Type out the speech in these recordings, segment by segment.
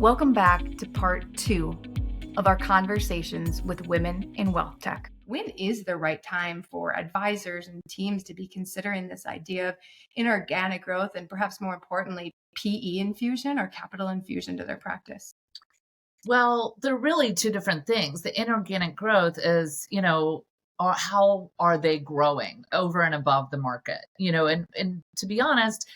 Welcome back to part 2 of our conversations with women in wealth tech. When is the right time for advisors and teams to be considering this idea of inorganic growth and perhaps more importantly, PE infusion or capital infusion to their practice? Well, they're really two different things. The inorganic growth is, how are they growing over and above the market? And to be honest,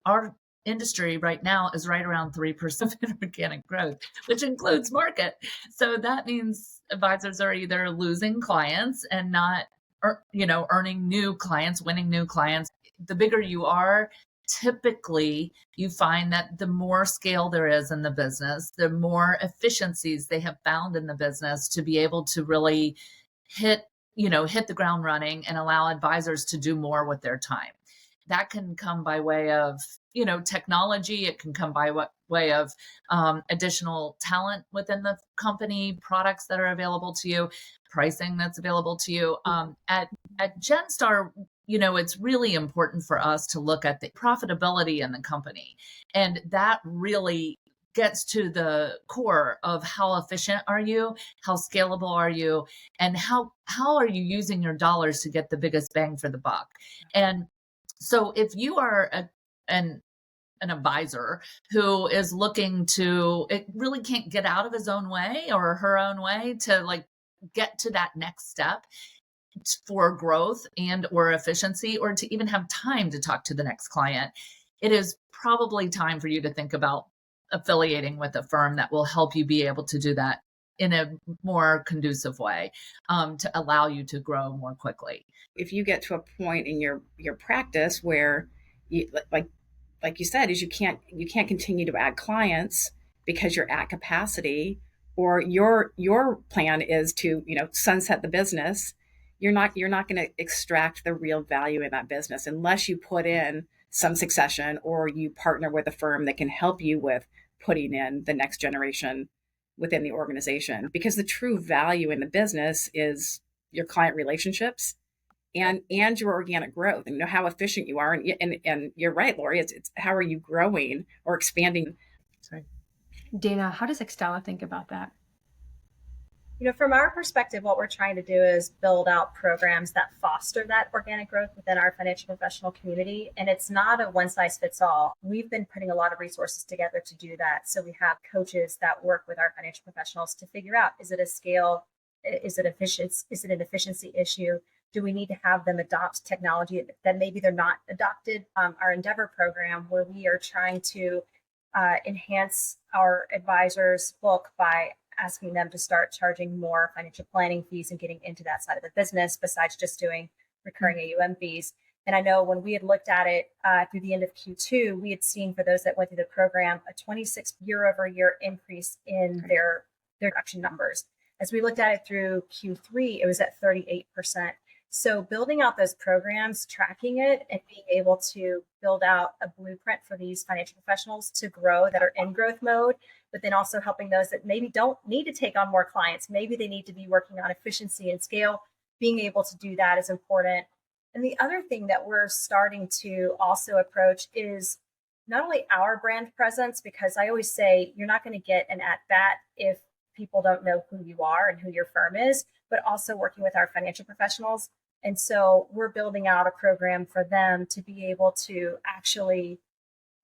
our industry right now is right around 3% inorganic growth, which includes market. So that means advisors are either losing clients and not, earning new clients, winning new clients. The bigger you are, typically you find that the more scale there is in the business, the more efficiencies they have found in the business to be able to really hit the ground running and allow advisors to do more with their time. That can come by way of technology. It can come by way of additional talent within the company, products that are available to you, pricing that's available to you. At Genstar, it's really important for us to look at the profitability in the company, and that really gets to the core of how efficient are you, how scalable are you, and how are you using your dollars to get the biggest bang for the buck. And so if you are an advisor who is looking to, it really can't get out of his own way or her own way to get to that next step for growth and or efficiency, or to even have time to talk to the next client, it is probably time for you to think about affiliating with a firm that will help you be able to do that in a more conducive way, to allow you to grow more quickly. If you get to a point in your practice where you, like you said, is you can't continue to add clients because you're at capacity, or your plan is to sunset the business, you're not going to extract the real value in that business unless you put in some succession or you partner with a firm that can help you with putting in the next generation within the organization. Because the true value in the business is your client relationships and your organic growth, and how efficient you are. And you're right, Lori, it's how are you growing or expanding? Sorry. Dana, how does Axtella think about that? From our perspective, what we're trying to do is build out programs that foster that organic growth within our financial professional community. And it's not a one size fits all. We've been putting a lot of resources together to do that. So we have coaches that work with our financial professionals to figure out, is it a scale? Is it an efficiency issue? Do we need to have them adopt technology that maybe they're not adopted? Our Endeavor program, where we are trying to enhance our advisors' book by asking them to start charging more financial planning fees and getting into that side of the business besides just doing recurring AUM fees. And I know when we had looked at it through the end of Q2, we had seen for those that went through the program a 26 year-over-year increase in their production numbers. As we looked at it through Q3, it was at 38%. So building out those programs, tracking it, and being able to build out a blueprint for these financial professionals to grow that are in growth mode, but then also helping those that maybe don't need to take on more clients. Maybe they need to be working on efficiency and scale. Being able to do that is important. And the other thing that we're starting to also approach is not only our brand presence, because I always say you're not going to get an at-bat if people don't know who you are and who your firm is, but also working with our financial professionals. And so we're building out a program for them to be able to actually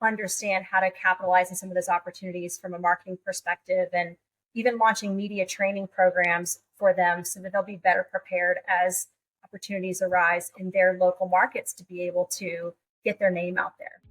understand how to capitalize on some of those opportunities from a marketing perspective, and even launching media training programs for them so that they'll be better prepared as opportunities arise in their local markets to be able to get their name out there.